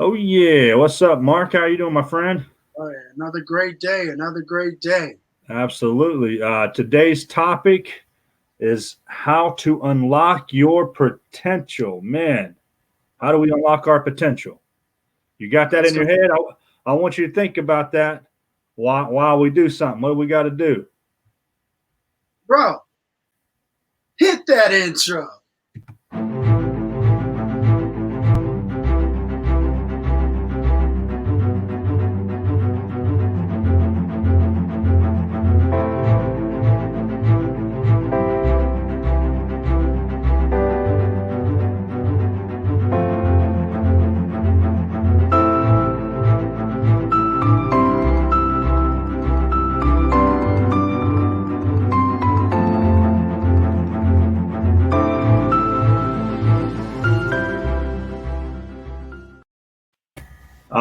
Oh yeah, what's up, Mark? How you doing, my friend? Oh, yeah. Another great day. Another great day. Absolutely. Today's topic is how to unlock your potential. Man, how do we unlock our potential? You got that in your So, head? I want you to think about that while we do something. What do we got to do? bro, hit that intro.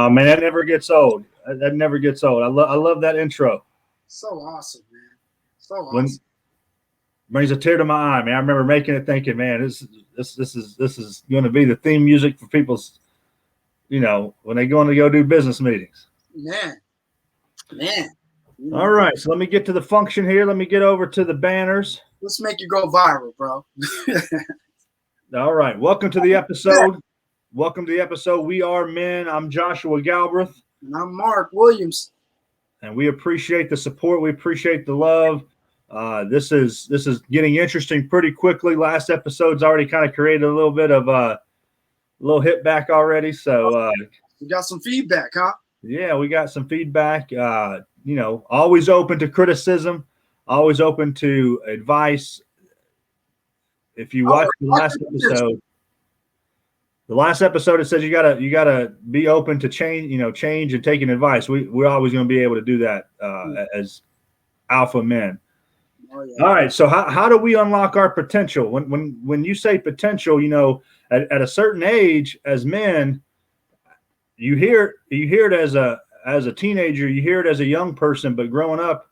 Man, that never gets old. That never gets old. I love that intro. So awesome, man. So When awesome. brings a tear to my eye, man. I remember making it, thinking, man, this is going to be the theme music for people's, when they go in to go do business meetings. Man, man. You All know, right, so let me get to the function here. Let me get over to the banners. let's make you go viral, bro. All right, welcome to the episode. Welcome to the episode. We are men. I'm Joshua Galbraith, And I'm Mark Williams. and we appreciate the support. We appreciate the love. This is getting interesting pretty quickly. Last episode's already kind of created a little bit of a little hit back already. So We got some feedback, huh? yeah, we got some feedback. Always open to criticism, always open to advice. If you Oh, watch the last episode, it says you gotta be open to change and taking advice. We're always going to be able to do that as alpha men. oh yeah. All right. So how do we unlock our potential? When you say potential, at a certain age as men, you hear it as a teenager, you hear it as a young person, but growing up,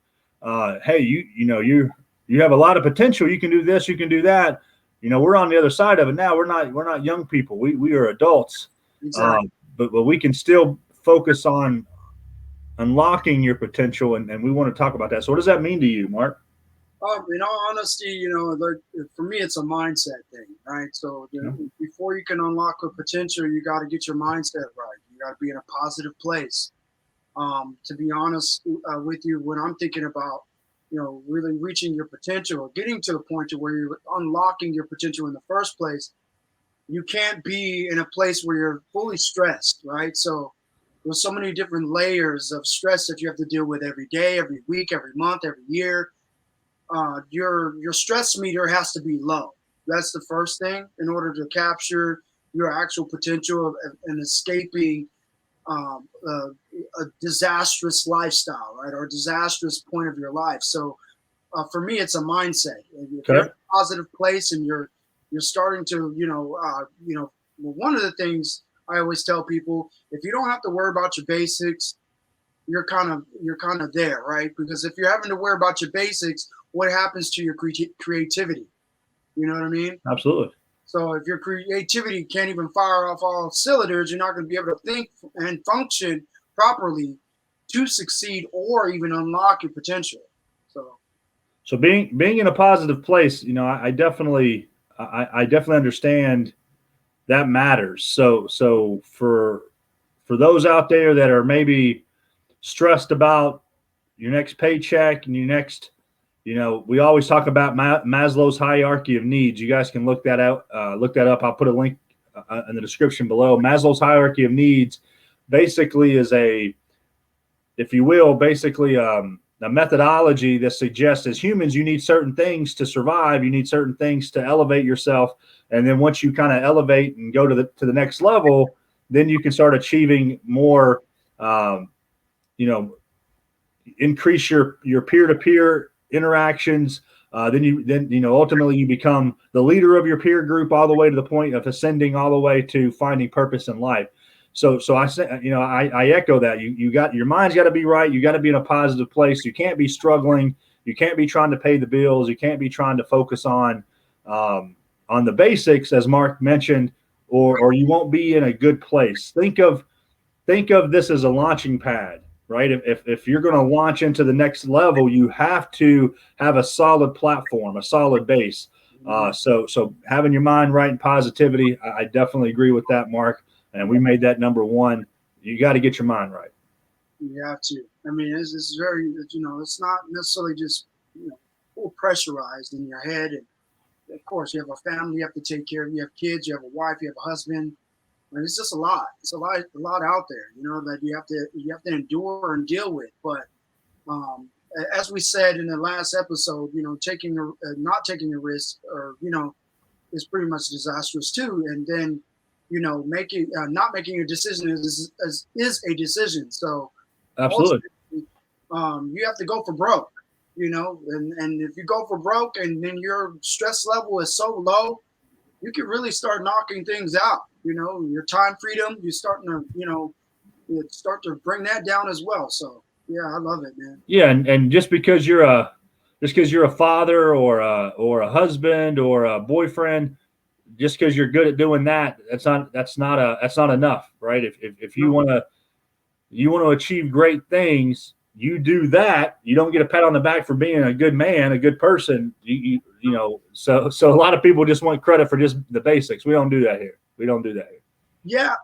hey, you have a lot of potential. You can do this, you can do that. We're on the other side of it now. We're not young people. We are adults, Exactly. but we can still focus on unlocking your potential, and we want to talk about that. So, what does that mean to you, Mark? In all honesty, like, for me, it's a mindset thing, right? So before you can unlock a potential, you got to get your mindset right. You got to be in a positive place. To be honest with you, when I'm thinking about, really reaching your potential or getting to the point to where you're unlocking your potential in the first place, you can't be in a place where you're fully stressed, right? So there's so many different layers of stress that you have to deal with every day, every week, every month, every year. Your stress meter has to be low. That's the first thing in order to capture your actual potential of, and escaping um, uh, a disastrous lifestyle, right, or a disastrous point of your life. So for me, it's a mindset. If you're in Okay. a positive place and you're starting to, well, one of the things I always tell people, if you don't have to worry about your basics, you're kind of there, right? Because if you're having to worry about your basics, what happens to your creativity? You know what I mean? Absolutely. So if your creativity can't even fire off all cylinders, you're not going to be able to think and function properly to succeed or even unlock your potential. So So being in a positive place, I definitely understand that matters. So for those out there that are maybe stressed about your next paycheck and your next, we always talk about Maslow's hierarchy of needs. You guys can look that out, look that up. I'll put a link in the description below. Maslow's hierarchy of needs basically is if you will, basically a methodology that suggests as humans, you need certain things to survive. You need certain things to elevate yourself. And then once you kind of elevate and go to the next level, then you can start achieving more, um, you know, increase your peer-to-peer interactions. Then ultimately you become the leader of your peer group all the way to the point of ascending all the way to finding purpose in life. So I say, I echo that. You got your mind's got to be right. You got to be in a positive place. You can't be struggling. You can't be trying to pay the bills. You can't be trying to focus on the basics, as Mark mentioned, or you won't be in a good place. Think of think of this as a launching pad, right? If you're going to launch into the next level, you have to have a solid platform, a solid base. So having your mind right and positivity, I definitely agree with that, Mark. And we made that number one. You got to get your mind right. You have to. I mean, it's very, it's not necessarily just, full pressurized in your head. And of course, you have a family you have to take care of. You have kids, you have a wife, you have a husband. And it's just a lot. It's a lot out there, that you have to endure and deal with. But um, as we said in the last episode, not taking a risk, or is pretty much disastrous too. And then, making not making a decision is a decision. So Absolutely. ultimately, you have to go for broke. And if you go for broke and then your stress level is so low, you can really start knocking things out. Your time freedom, you're starting to, you start to bring that down as well. So yeah, I love it, man. Yeah, and just because you're a father or a husband or a boyfriend, just because you're good at doing that, that's not enough, right? If you No, want to achieve great things, you do that. You don't get a pat on the back for being a good man, a good person. So a lot of people just want credit for just the basics. We don't do that here. We don't do that here. yeah,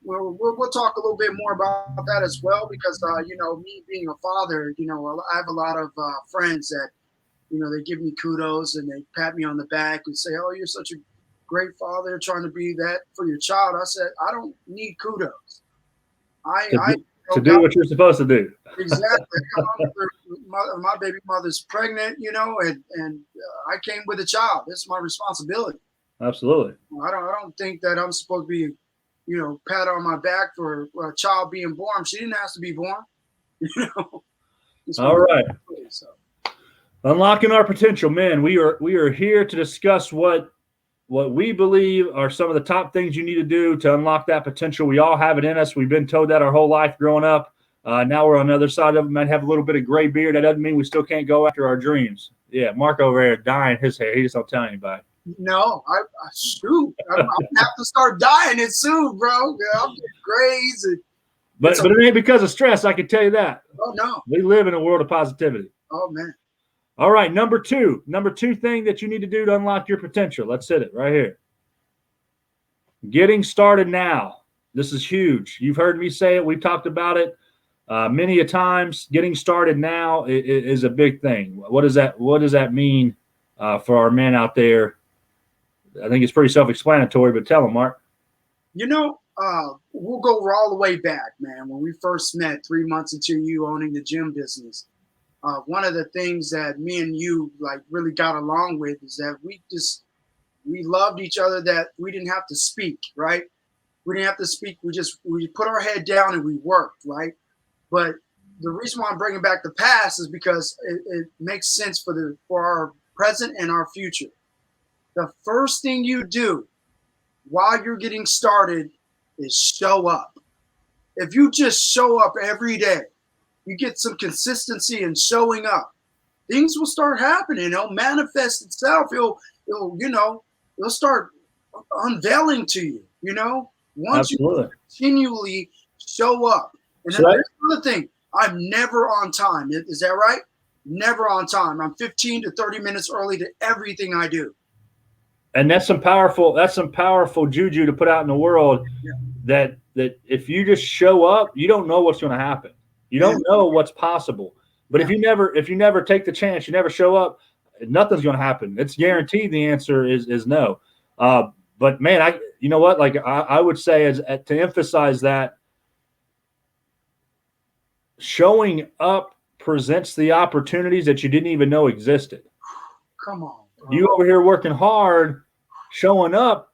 we'll talk a little bit more about that as well because me being a father, I have a lot of friends that they give me kudos and they pat me on the back and say, "Oh, you're such a great father, trying to be that for your child." I said, "I don't need kudos. I, To I do, to do God, what you're supposed to do. exactly. My baby mother's pregnant, and I came with a child. It's my responsibility. Absolutely. I don't think that I'm supposed to be, pat on my back for a child being born. She didn't have to be born. You know, it's my All right. responsibility. So Unlocking our potential, man. We are here to discuss what we believe are some of the top things you need to do to unlock that potential. We all have it in us. We've been told that our whole life growing up. Now we're on the other side of it. Might have a little bit of gray beard. That doesn't mean we still can't go after our dreams. Yeah, Mark over there dyeing his hair. He just don't tell anybody. no, shoot, I'm gonna have to start dying it soon, bro. Yeah, I'm getting grays. And But it ain't because of stress. I can tell you that. oh no, We live in a world of positivity. oh man. All right, number two thing that you need to do to unlock your potential. Let's hit it right here. Getting started now. This is huge. You've heard me say it. We've talked about it many a times. Getting started now is a big thing. What does that mean for our men out there? I think it's pretty self-explanatory, but tell them, Mark. We'll go all the way back, man. When we first met, 3 months into you owning the gym business, one of the things that me and you like really got along with is that we loved each other. That we didn't have to speak, right? We didn't have to speak. We put our head down and we worked, right? But the reason why I'm bringing back the past is because it makes sense for our present and our future. The first thing you do while you're getting started is show up. If you just show up every day, you get some consistency in showing up, things will start happening. It'll manifest itself. It'll start unveiling to you, once you Absolutely. continually show up. And So then there's another thing. I'm never on time. Is that right? Never on time. I'm 15 to 30 minutes early to everything I do. and that's some powerful juju to put out in the world. Yeah. That if you just show up, you don't know what's going to happen. You don't know what's possible. But if you never take the chance, you never show up, nothing's going to happen. It's guaranteed. The answer is no. But man, you know what? Like I would say to emphasize that showing up presents the opportunities that you didn't even know existed. Come on, bro. You over here working hard, showing up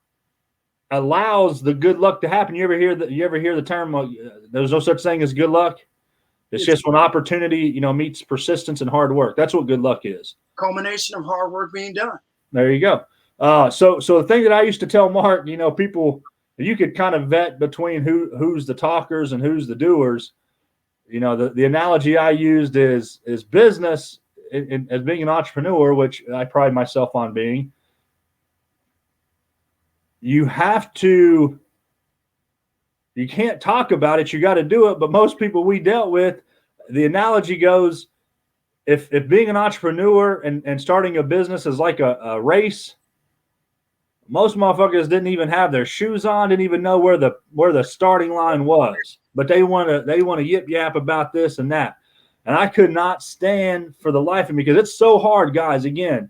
allows the good luck to happen. You ever hear the term? There's no such thing as good luck. It's just when opportunity, meets persistence and hard work. That's what good luck is. Culmination of hard work being done. There you go. So the thing that I used to tell Mark, people, you could kind of vet between who's the talkers and who's the doers. The analogy I used is business as being an entrepreneur, which I pride myself on being. You have to You can't talk about it. You got to do it. But most people we dealt with, the analogy goes, if being an entrepreneur and starting a business is like a race, most motherfuckers didn't even have their shoes on, didn't even know where the starting line was. But they want to yip yap about this and that. And I could not stand for the life of me, because it's so hard, guys. Again,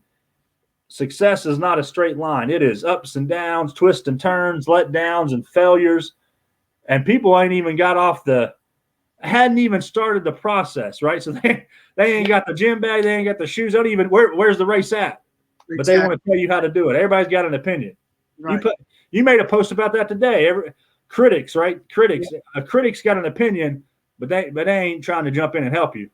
success is not a straight line. It is ups and downs, twists and turns, letdowns and failures. And people ain't even hadn't even started the process, right? So they ain't got the gym bag, they ain't got the shoes, don't even where's the race at? Exactly. But they want to tell you how to do it. Everybody's got an opinion. Right. You made a post about that today. Critics, right? Critics. Yeah. A critic's got an opinion, but they ain't trying to jump in and help you.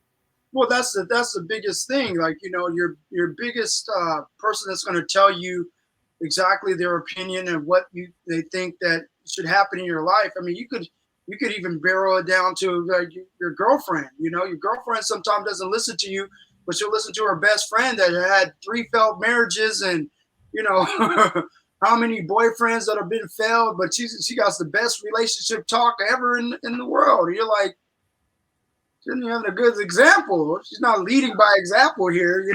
Well, that's the biggest thing. Like, your biggest person that's going to tell you exactly their opinion and what they think that should happen in your life. I mean, you could even barrel it down to your girlfriend. Your girlfriend sometimes doesn't listen to you, but she'll listen to her best friend that had 3 failed marriages and how many boyfriends that have been failed, but she got the best relationship talk ever in the world. You're like, she's not having a good example. She's not leading by example here.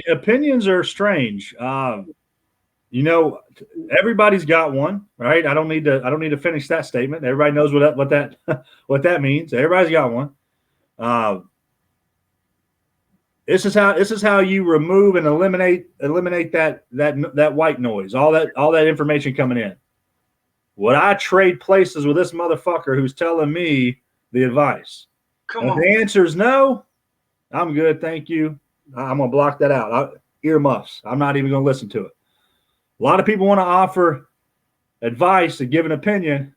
Opinions are strange. Everybody's got one, right? I don't need to finish that statement. Everybody knows what that means. Everybody's got one. This is how you remove and eliminate that white noise, all that information coming in. Would I trade places with this motherfucker who's telling me the advice? If the answer is no, I'm good, thank you. I'm gonna block that out. Earmuffs. I'm not even gonna listen to it. A lot of people want to offer advice and give an opinion,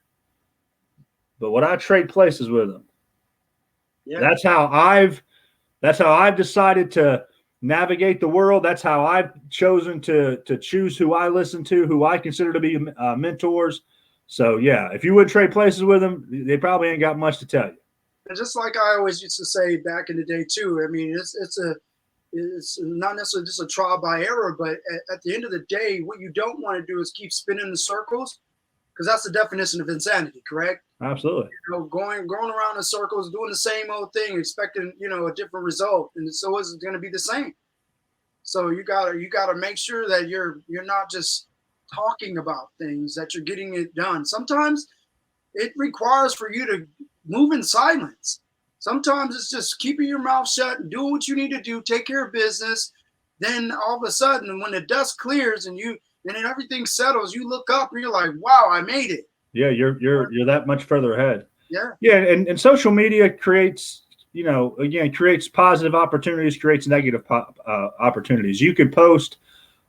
but would I trade places with them? Yeah. That's how I've decided to navigate the world. That's how I've chosen to choose who I listen to, who I consider to be mentors. So yeah, if you would trade places with them, they probably ain't got much to tell you. And just like I always used to say back in the day too, I mean, it's not necessarily just a trial by error, but at the end of the day, what you don't want to do is keep spinning the circles, because that's the definition of insanity, correct? Absolutely. Going around in circles, doing the same old thing, expecting a different result, and it's always going to be the same. So you gotta make sure that you're not just talking about things, that you're getting it done. Sometimes it requires for you to move in silence. Sometimes it's just keeping your mouth shut and doing what you need to do, take care of business. Then all of a sudden, when the dust clears and then everything settles, you look up and you're like, wow, I made it. Yeah, you're that much further ahead. Yeah. Yeah, and social media creates positive opportunities, creates negative opportunities. You could post,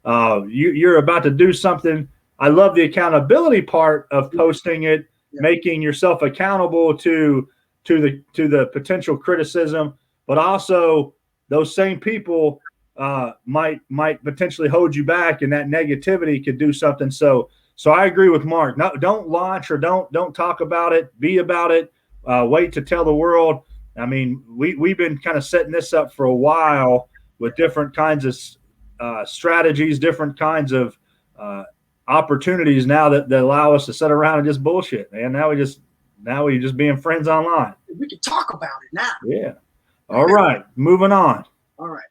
you're about to do something. I love the accountability part of posting it, making yourself accountable to the potential criticism, but also those same people might potentially hold you back, and that negativity could do something. So I agree with Mark. No, don't launch or don't talk about it. Be about it. Wait to tell the world. I mean, we've been kind of setting this up for a while with different kinds of strategies, different kinds of opportunities now that allow us to sit around and just bullshit, man. Now we just being friends online. We can talk about it now. Yeah. All right. Moving on. All right.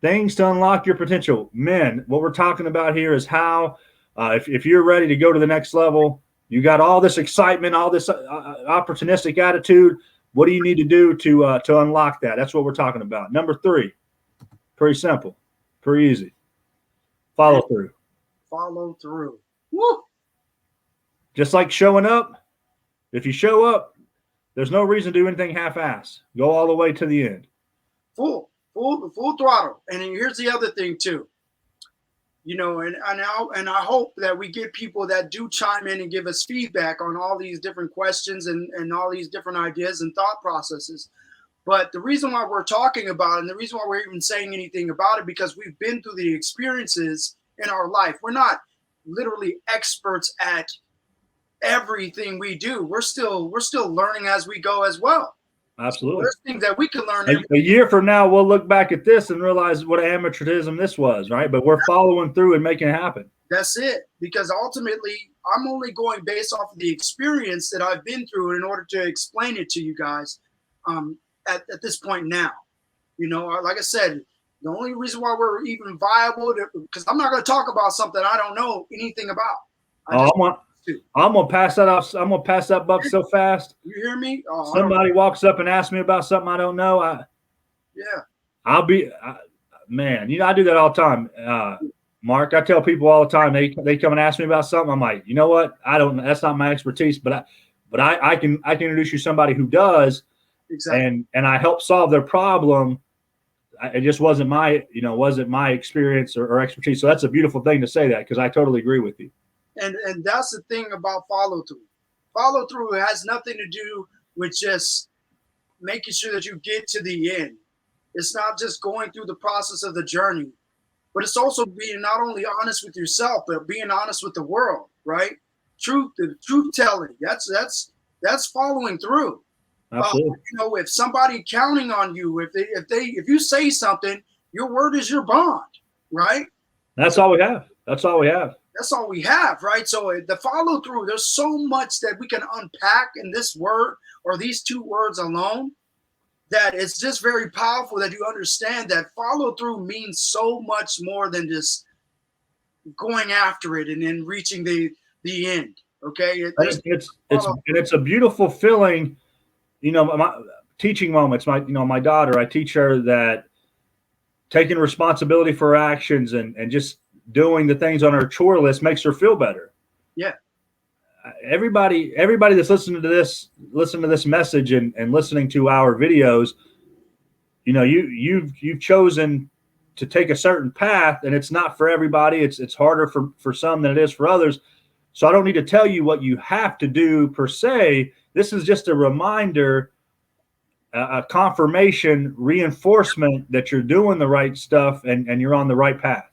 Things to unlock your potential. Men, what we're talking about here is how, if you're ready to go to the next level, you got all this excitement, all this opportunistic attitude. What do you need to do to unlock that? That's what we're talking about. Number 3, pretty simple, pretty easy. Follow through. Follow through. Woo! Just like showing up. If you show up, there's no reason to do anything half-ass. Go all the way to the end. Full throttle. And here's the other thing too. And I hope that we get people that do chime in and give us feedback on all these different questions and all these different ideas and thought processes. But the reason why we're talking about it, and the reason why we're even saying anything about it, because we've been through the experiences in our life. We're not literally experts at everything we do. We're still learning as we go as well. Absolutely. There's things that we can learn. A year from now, we'll look back at this and realize what amateurism this was, right? But we're following through and making it happen. That's it. Because ultimately, I'm only going based off of the experience that I've been through in order to explain it to you guys at this point now. You know, like I said, the only reason why we're even viable, because I'm not going to talk about something I don't know anything about. I'm gonna pass that off. I'm gonna pass that buck so fast. You hear me? Somebody walks up and asks me about something I don't know. I'll be, man. You know, I do that all the time. Mark, I tell people all the time. They come and ask me about something. I'm like, you know what? I don't. That's not my expertise. But I can introduce you to somebody who does. Exactly. And I help solve their problem. It just wasn't my experience or expertise. So that's a beautiful thing to say that, because I totally agree with you. And that's the thing about follow through. Follow through has nothing to do with just making sure that you get to the end. It's not just going through the process of the journey, but it's also being not only honest with yourself, but being honest with the world, right? Truth telling. That's following through. Absolutely. You know, if somebody counting on you, if you say something, your word is your bond, right? That's all we have. That's all we have. That's all we have, right? So the follow through, there's so much that we can unpack in this word or these two words alone, that it's just very powerful that you understand that follow through means so much more than just going after it and then reaching the end. Okay, it's a beautiful feeling. You know, my teaching moments. My daughter, I teach her that taking responsibility for actions and just doing the things on her chore list makes her feel better. Yeah. Everybody that's listening to this message and listening to our videos, you know, you've chosen to take a certain path, and it's not for everybody. It's harder for some than it is for others. So I don't need to tell you what you have to do per se. This is just a reminder, a confirmation, reinforcement that you're doing the right stuff and you're on the right path.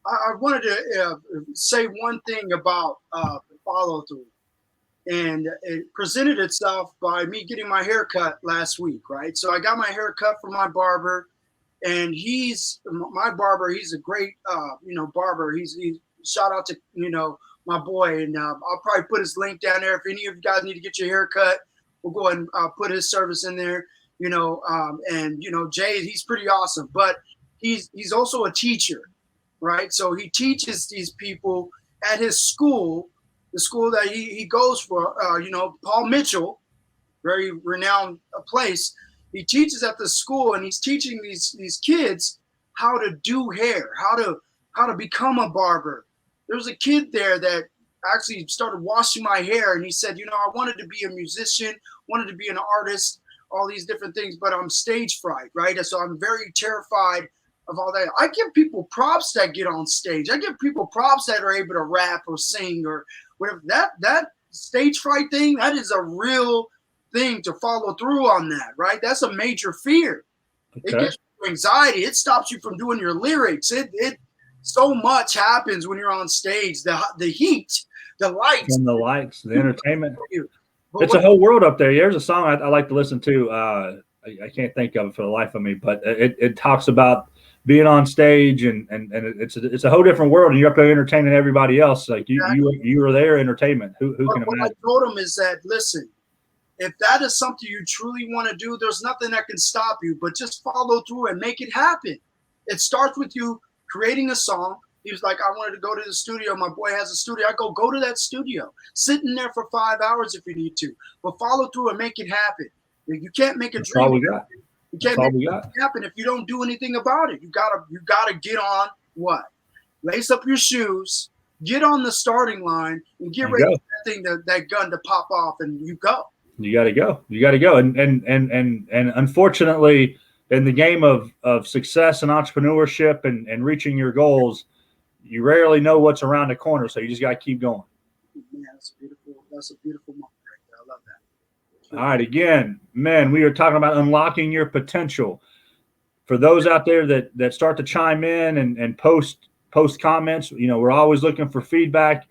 I wanted to say one thing about follow through, and it presented itself by me getting my hair cut last week, right? So I got my hair cut from my barber, and my barber. He's a great, barber. He's shout out to my boy, and I'll probably put his link down there if any of you guys need to get your hair cut. We'll go ahead and put his service in there, and Jay, he's pretty awesome, but he's also a teacher. Right, so he teaches these people at his school, the school that he goes for. Paul Mitchell, very renowned place. He teaches at the school, and he's teaching these kids how to do hair, how to become a barber. There was a kid there that actually started washing my hair, and he said, I wanted to be a musician, wanted to be an artist, all these different things, but I'm stage fright, right? So I'm very terrified of all that. I give people props that get on stage. I give people props that are able to rap or sing or whatever. That stage fright thing, that is a real thing to follow through on that, right? That's a major fear. Okay. It gives you anxiety. It stops you from doing your lyrics. It so much happens when you're on stage. The heat, the lights. And the lights, the entertainment. It's a whole world up there. There's a song I like to listen to. I can't think of it for the life of me, but it talks about being on stage, and it's a whole different world, and you're up there entertaining everybody else. Like you are there, entertainment. Who can imagine? What I told him is that, listen, if that is something you truly want to do, there's nothing that can stop you, but just follow through and make it happen. It starts with you creating a song. He was like, I wanted to go to the studio. My boy has a studio. I go to that studio, sit in there for 5 hours if you need to, but follow through and make it happen. You can't make a dream. All we got. You can't make it happen if you don't do anything about it. You gotta get on what? Lace up your shoes, get on the starting line, and get ready for that gun to pop off, and you go. You got to go. You got to go. And unfortunately, in the game of success and entrepreneurship and reaching your goals, you rarely know what's around the corner. So you just got to keep going. Yeah, that's beautiful. That's a beautiful moment right there. I love that. All right. Again, man, we are talking about unlocking your potential. For those out there that start to chime in and post comments, we're always looking for feedback.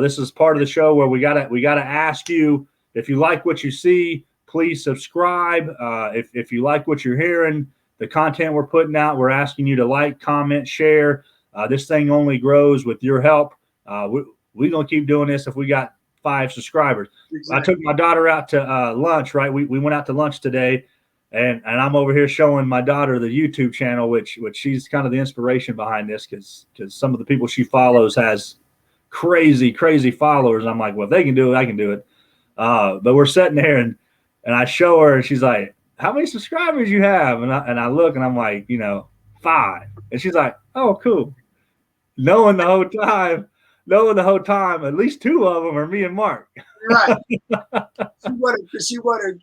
This is part of the show where we gotta ask you, if you like what you see, please subscribe. If you like what you're hearing, the content we're putting out, we're asking you to like, comment, share. This thing only grows with your help. We're going to keep doing this if we got 5 subscribers. Exactly. I took my daughter out to lunch, right? We went out to lunch today, and I'm over here showing my daughter the YouTube channel, which she's kind of the inspiration behind this, because some of the people she follows has crazy followers. I'm like, well, if they can do it, I can do it. But we're sitting there, and I show her, and she's like, how many subscribers you have? And I look, and I'm like, 5. And she's like, oh, cool. Knowing the whole time, at least 2 of them are me and Mark. Right. She wanted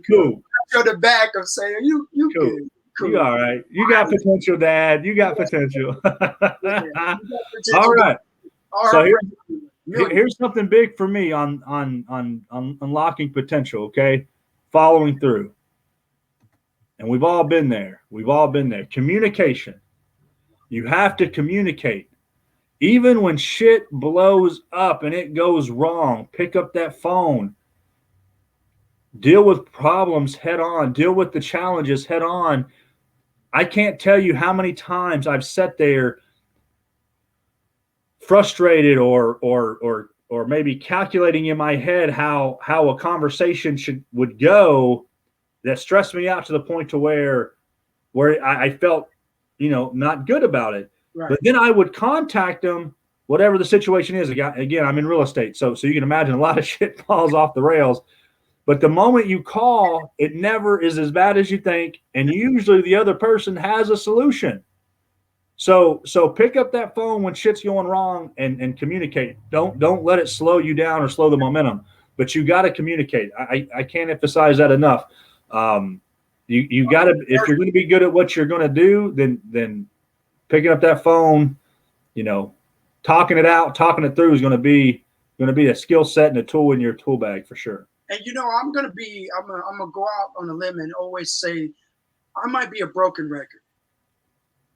cool. Go the back of saying, you cool. Good. Cool. You all right. You got potential, Dad. You got potential. All right. So here's something big for me on unlocking potential, okay? Following through. And we've all been there. Communication. You have to communicate. Even when shit blows up and it goes wrong, pick up that phone. Deal with problems head on. Deal with the challenges head on. I can't tell you how many times I've sat there frustrated or maybe calculating in my head how a conversation would go, that stressed me out to the point to where I felt, not good about it. Right. But then I would contact them, whatever the situation is. Again, I'm in real estate, so you can imagine a lot of shit falls off the rails. But the moment you call, it never is as bad as you think, and usually the other person has a solution. So pick up that phone when shit's going wrong and communicate. Don't let it slow you down or slow the momentum. But you got to communicate. I can't emphasize that enough. You got to, if you're going to be good at what you're going to do, then picking up that phone, talking it out, talking it through is going to be a skill set and a tool in your tool bag for sure. And I'm gonna go out on a limb and always say, I might be a broken record,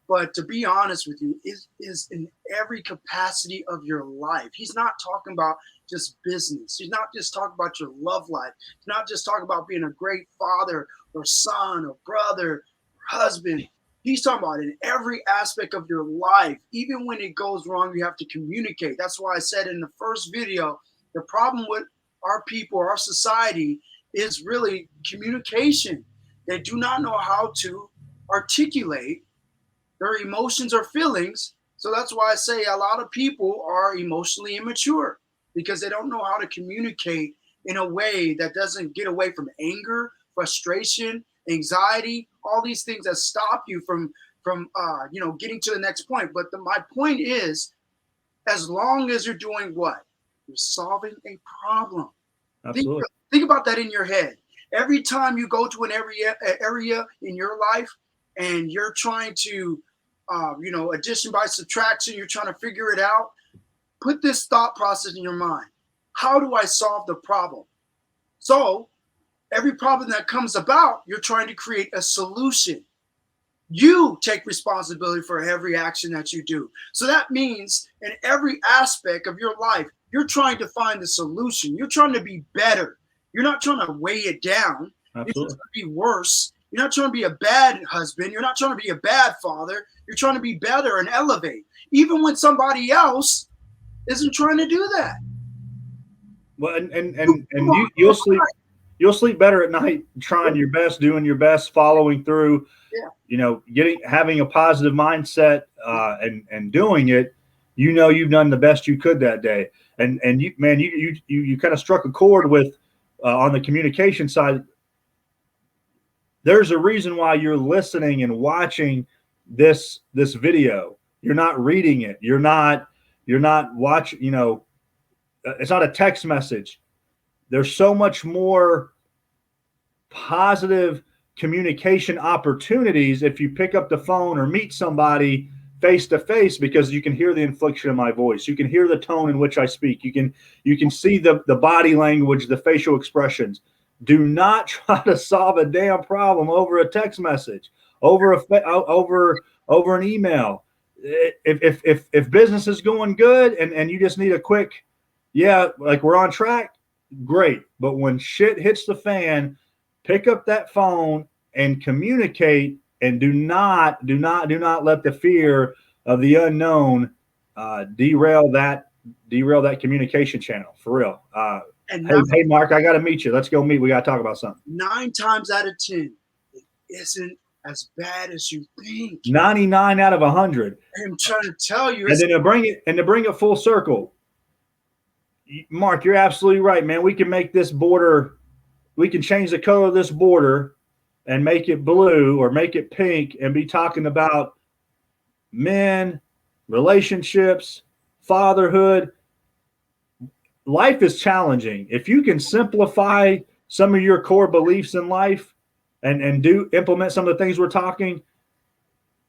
but to be honest with you, is in every capacity of your life. He's not talking about just business. He's not just talking about your love life. He's not just talking about being a great father or son or brother or husband. He's talking about in every aspect of your life. Even when it goes wrong, you have to communicate. That's why I said in the first video, the problem with our people, our society, is really communication. They do not know how to articulate their emotions or feelings. So that's why I say a lot of people are emotionally immature, because they don't know how to communicate in a way that doesn't get away from anger, frustration, anxiety, all these things that stop you from getting to the next point. But my point is, as long as you're doing what? You're solving a problem. Absolutely. Think about that in your head. Every time you go to an area in your life and you're trying to, addition by subtraction, you're trying to figure it out, put this thought process in your mind. How do I solve the problem? So every problem that comes about, you're trying to create a solution. You take responsibility for every action that you do. So that means in every aspect of your life, you're trying to find the solution. You're trying to be better. You're not trying to weigh it down. Absolutely. You're trying to be worse. You're not trying to be a bad husband. You're not trying to be a bad father. You're trying to be better and elevate, even when somebody else isn't trying to do that. Well, and you'll sleep better at night, trying your best, doing your best, following through. Yeah. Having a positive mindset and doing it. You've done the best you could that day. And you kind of struck a chord with on the communication side. There's a reason why you're listening and watching this video. You're not reading it. You're not watching, it's not a text message. There's so much more positive communication opportunities if you pick up the phone or meet somebody face to face, because you can hear the inflection of my voice. You can hear the tone in which I speak. You can see the body language, the facial expressions. Do not try to solve a damn problem over a text message, over an email. If business is going good and you just need a quick, like we're on track, great. But when shit hits the fan, pick up that phone and communicate, and do not let the fear of the unknown derail that communication channel, for real. And Hey, Mark, I got to meet you. Let's go meet. We got to talk about something. 9 times out of 10, it isn't as bad as you think. 99 out of 100. I'm trying to tell you. And then to bring it full circle, Mark, you're absolutely right, man. We can make this border, we can change the color of this border and make it blue or make it pink and be talking about men, relationships, fatherhood. Life is challenging. If you can simplify some of your core beliefs in life and implement some of the things we're talking,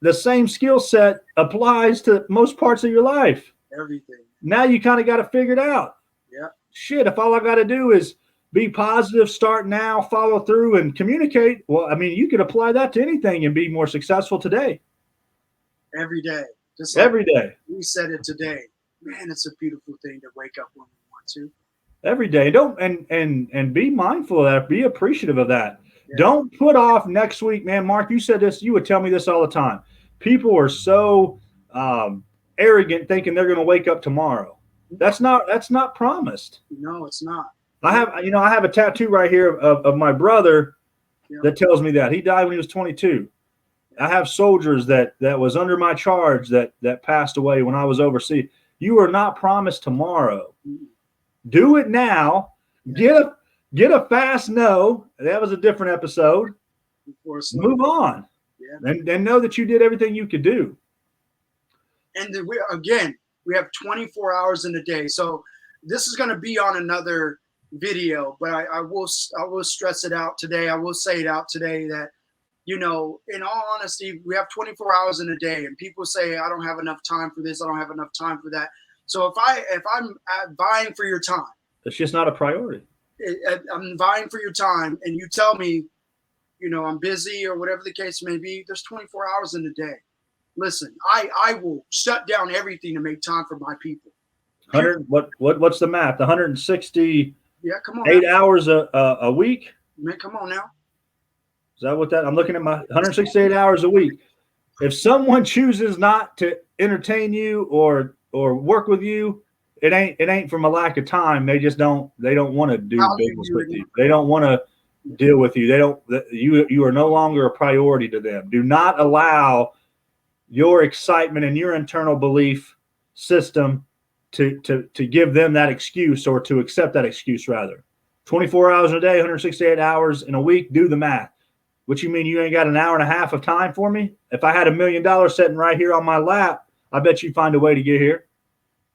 the same skill set applies to most parts of your life. Everything. Now you kind of got to figure it out. Yeah. Shit, if all I got to do is be positive, start now, follow through, and communicate, well, I mean, you could apply that to anything and be more successful today. Every day. Just like every day. We said it today. Man, it's a beautiful thing to wake up when we want to. Every day. Don't and be mindful of that. Be appreciative of that. Yeah. Don't put off next week, man. Mark, you said this. You would tell me this all the time. People are so arrogant, thinking they're going to wake up tomorrow. That's not promised. No, it's not. I have a tattoo right here of my brother that tells me that. He died when he was 22. I have soldiers that was under my charge that passed away when I was overseas. You are not promised tomorrow. Do it now. Get a fast no. That was a different episode. Move on. Yeah. And know that you did everything you could do. And then we have 24 hours in a day. So this is going to be on another video, but I will stress it out today. I will say it out today that, in all honesty, we have 24 hours in a day, and people say, I don't have enough time for this. I don't have enough time for that. So if I'm vying for your time, it's just not a priority. I'm vying for your time, and you tell me, I'm busy or whatever the case may be. There's 24 hours in a day. Listen, I will shut down everything to make time for my people. 100. What's the math? 160. Yeah, come on. 8 hours a week. Man, come on now. Is that what that? I'm looking at my 168 hours a week. If someone chooses not to entertain you or work with you, it ain't from a lack of time. They just don't want to do business with you. They don't want to deal with you. You are no longer a priority to them. Do not allow your excitement and your internal belief system to give them that excuse, or to accept that excuse rather. 24 hours in a day, 168 hours in a week, do the math. What you mean you ain't got an hour and a half of time for me? If I had $1 million sitting right here on my lap, I bet you'd find a way to get here.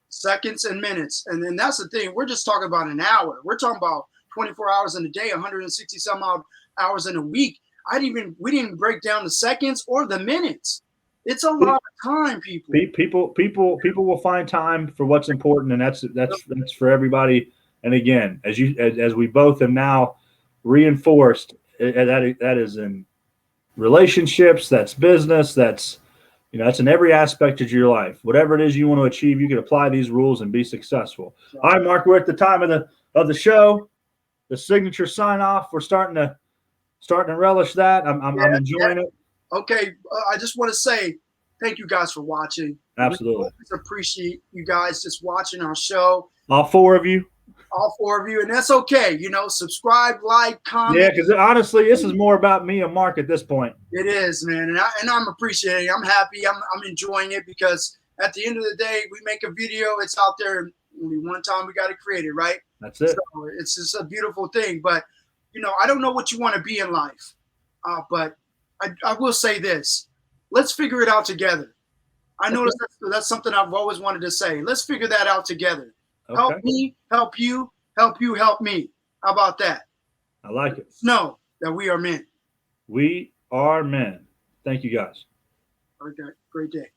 Seconds and minutes. And then that's the thing. We're just talking about an hour. We're talking about 24 hours in a day, 160 some odd hours in a week. We didn't break down the seconds or the minutes. It's a lot of time, people. People will find time for what's important, and that's for everybody. And again, as we both have now reinforced, that is in relationships, that's business, that's in every aspect of your life. Whatever it is you want to achieve, you can apply these rules and be successful. All right, Mark, we're at the time of the show, the signature sign off. We're starting to relish that. I'm enjoying it. Okay, I just want to say thank you guys for watching. Absolutely. We appreciate you guys just watching our show. All four of you, and that's okay. Subscribe, like, comment. Yeah, because honestly, this is more about me and Mark at this point. It is, man, and I'm appreciating. I'm happy. I'm enjoying it, because at the end of the day, we make a video. It's out there only one time. We got to create it, right? That's it. So it's just a beautiful thing. But I don't know what you want to be in life, but I will say this: let's figure it out together. I know that's something I've always wanted to say. Let's figure that out together. Okay. Help me, help you, help me. How about that? I like it. Know that we are men. We are men. Thank you, guys. Okay. Great day.